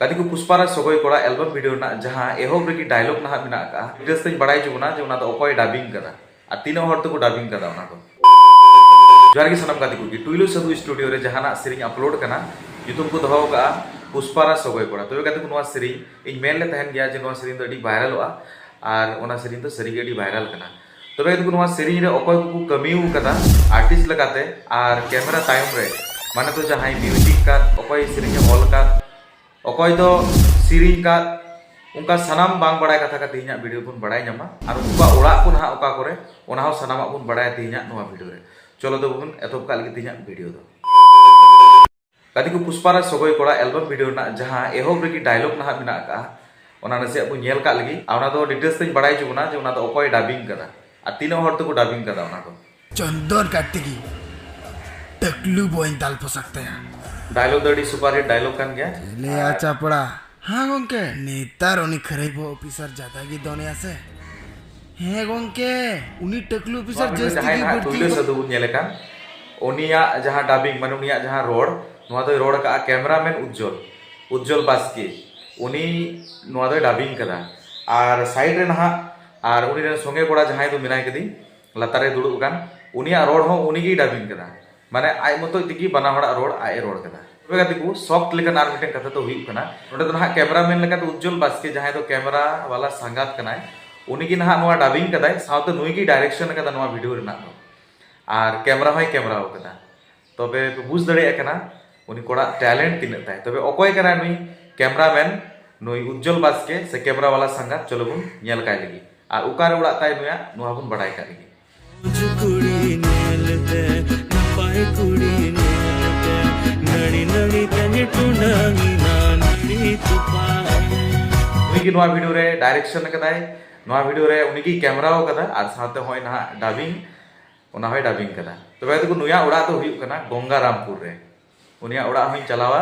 कदी को पुष्पाराज सगोई कोड़ा album video ना जहां एहोब रेगी डायलॉग ना मेना का डिटेल्स तेज बड़ाई जुगना जे उना दो अकोय डबिंग कदा आ तीनो हर तो को डबिंग कदा उना दो जोहार गी सनम कदी को टुइलो सदु स्टूडियो रे जहाना सेरिंग अपलोड कना यूट्यूब को दोहो का पुष्पाराज सगोई कोड़ा तो कदी को नोआ सेरिंग इन मेन ले तहन गया जे नोआ सेरिंग तो अडी वायरलवा आर ओना सेरिंग तो सरी अडी वायरल कना तो कदी को नोआ सेरिंग रे अकोय को कमिउ कदा आर्टिस्ट लगाते आर कैमरा टाइम रे माने तो जहां म्यूजिक का अकोय सेरिंग ऑल का अकोय दो सेरिंग का उनका सनाम बांग बड़ाय कथा का तेहिना वीडियो बुन बड़ाय ᱧᱟᱢᱟ आर उनका ओड़ा को ना ओका करे ओना हो सनामा बुन बड़ाय तेहिना नोआ वीडियो रे चलो तो बुन एतोब का लगी तेहिना वीडियो दो कदी को पुष्पाराज सगोई कोड़ा एल्बम वीडियो ना जहां एहोब रेगी डायलॉग ना मेना का ओना नसे बुन नेल का लगी ओना दो डिटेल्स तेज बड़ाय जुगना जे ओना दो अकोय डबिंग कदा आ तीनो हर तो को डबिंग कदा ओना को चंदन कार्तिकी टकलू बोइन दाल फसकते हैं डायलॉग दड़ी सुपर हिट डायलॉग कान गया ले आचा पड़ा हाँ गोंके नेतार उनी खराब ऑफिसर ज्यादा की दोने आसे हे गोंके उनी टकलू ऑफिसर जस्ती की जहां टुइलो सदु नेले कान उनिया जहां डबिंग माने उनिया जहां रोड नोआ दो रोड का कैमरामैन उज्जवल बास्की उनी नोआ दो डबिंग कदा आर साइड रे नहा आर उनी रे संगे कोड़ा जहां दो मिनाय कदी लतारे दुड़ुब कान उनिया रोड हो उनी की डबिंग कदा माने आय मतो तिकी बना हड़ा रोड आय रोड कदा तबे कति को सॉफ्ट लेकन आर मिटे कथा तो हुई कना नोडे तो ना कैमरामैन लेका तो उज्जवल बास्के जहां तो कैमरा वाला संगात कनाय उनी की ना नोआ डबिंग कदाय साउथ नुई की डायरेक्शन कदा नोआ वीडियो रे ना आर कैमरा होय कैमरा कदा तबे बुझ दड़े कना उनी कोड़ा टैलेंट तिन ताय तबे अकोय कना नुई कैमरामैन नुई उज्जवल बास्के से कैमरा वाला संगात चलो बुन नेल काय लगी आर उकार उड़ा ताय नुया नोआ बुन बड़ाय का लगी उनकी नोआ वीडियो रे डायरेक्शन कदाय नोआ वीडियो रे उनकी कैमरा कदा आर साथे होय ना डबिंग ओना होय डबिंग कदा तबे तो नुया उड़ा तो हुई कना गंगारामपुर रे उनिया उड़ा होय चलावा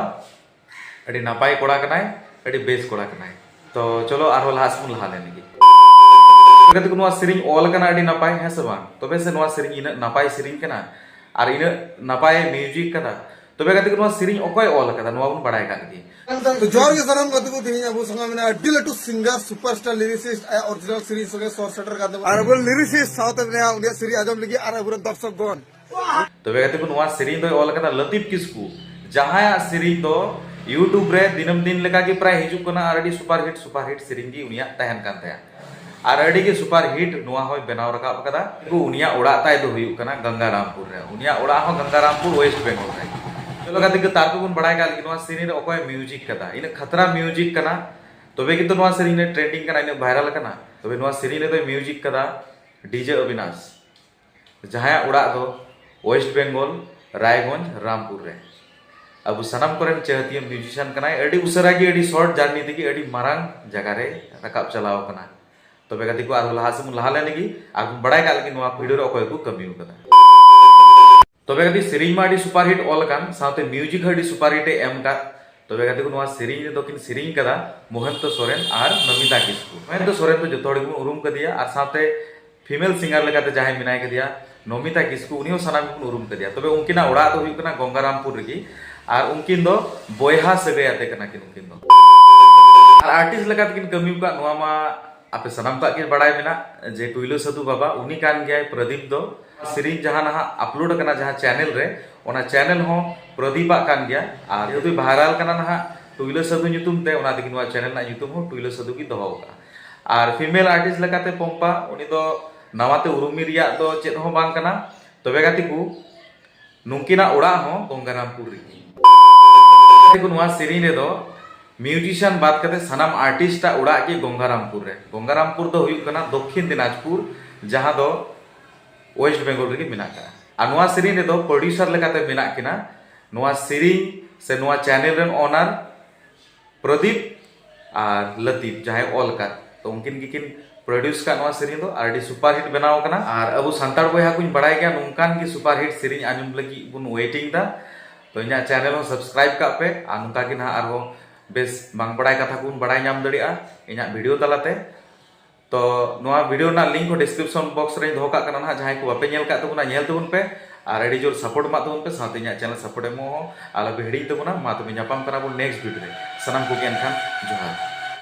अडी नापाय कोड़ा कनाय अडी बेस कोड़ा कनाय तो चलो आरो लास्ट मुन लहा लेने की तो नोआ सेरिंग ऑल कना अडी नापाय है से बांग तबे से नोआ सेरिंग इन नापाय सेरिंग कना आर इन नापाय म्यूजिक कदा तबे कति को नोआ सेरिंग अकोय ऑल कदा नोआ बुन बड़ाय का लगी तो जोर के सनम कति को तेहिना अबो संगा मेना अड्डी लटू singer superstar lyricist original series सगे सोर सेटर का दे आर अबो लिरिसिस्ट साउथ में उनिया सीरीज आजम लगी आर अबो दर्शक गण तबे कति को नोआ सेरिंग दो ऑल कदा लतीफ किस्कू जहां सेरिंग दो यूट्यूब रे दिनम दिन लेका की प्राय हिजु कना आरडी सुपर हिट सेरिंग की उनिया तहन कान तया आर अडी के सुपर हिट नोआ होय बनाव रकाब कदा को उनिया ओड़ा ताय दो हुयु कना गंगारामपुर रे उनिया ओड़ा हो गंगारामपुर वेस्ट बंगाल रे चलो कति के तारको बुन बड़ाय का नोआ सेरिंग रे अकोय म्यूजिक कदा इन खतरा म्यूजिक कना तबे कि तो नोआ सेरिंग रे ट्रेंडिंग कना इन वायरल कना तबे नोआ सेरिंग रे तो म्यूजिक कदा डीजे अविनाश जहां ओड़ा दो वेस्ट बंगाल रायगंज रामपुर रे अब सनम करेन चहतिय म्यूजिशियन कना अडी उसरा की अडी शॉर्ट जर्नी तकी अडी मारांग जगह रे रकाब चलाव कना तबे कति को आर लहा से लहा लेने की आर बड़ाय का लगी नोआ वीडियो रे अकोय को कमिउ कदा तबे कति सेरिंग मा अडी सुपर हिट ऑल कान साथे म्यूजिक अडी सुपर हिट एम का तबे कति को नोआ सेरिंग रे दोकिन सेरिंग कदा मोहंत सोरेन आर नमिता किस्कू मोहंत सोरेन तो जतो हड़ी उरुम कदिया आर साथे फीमेल सिंगर लेकाते जहां मिनाय कदिया नमिता किस्कू उनी हो सनाम को उरुम कदिया तबे उनकिना ओड़ा तो हुई कना गंगारामपुर रेगी आर उनकिन दो बोयहा सगे आते कना किन उनकिन दो आर आर्टिस्ट लेकाते किन कमिउ का नोआ मा आपे सनाम का किन बड़ाय मेना जे टुइलो सदु बाबा उनी कान गया प्रदीप दो सीरीज जहां ना अपलोड कना जहां चैनल रे ओना चैनल हो प्रदीप कान गया आर जो वायरल कना ना टुइलो सदु nyutum ते ओना दिकिन वा चैनल ना nyutum हो टुइलो सदु की दोहो का आर फीमेल आर्टिस्ट लेकाते पंपा उनी दो नवाते उरुमी रिया दो चेत हो बांग कना तबे गाती को नुंकिना ओड़ा हो गंगारामपुर रे को नवा सेरिंग रे दो म्यूजिशियन बात करते सनाम आर्टिस्ट उड़ा के गंगारामपुर दो हुई कना दक्षिण दिनाजपुर जहां दो वेस्ट बंगाल रे मिना का आ नवा सेरिंग रे दो प्रोड्यूसर लेकाते मिना किना नवा सेरिंग से नवा चैनल रेन ओनर प्रदीप आर लतीफ जहां ऑल का तो उनकिन किन प्रोड्यूस का नवा सेरिंग दो आरडी सुपर हिट बनाव कना आर अबो संतार बोया कुछ बड़ाय गया नोंकान की सुपर हिट सेरिंग आजम लगी बुन वेटिंग दा तो इना चैनल हो सब्सक्राइब का पे आ नुका कि ना आरो बेस बांग बड़ाय कथा कुन बड़ाय नाम दड़िया इना वीडियो तलाते तो नोआ वीडियो ना लिंक हो डिस्क्रिप्शन बॉक्स रे धोका कना ना जहां को बापे नेल का तबुना नेल तबुन पे और अड़ी जोर सपोर्ट मा तबन पे साथे इᱧᱟᱹᱜ चैनल सपोर्ट एमो आलो पे हिड़ी तबना मा तबे ᱧᱟᱯᱟᱢ ᱠᱟᱱᱟ ᱵᱚᱱ नेक्स्ट वीडियो रे सनम को के एनखान जोहार।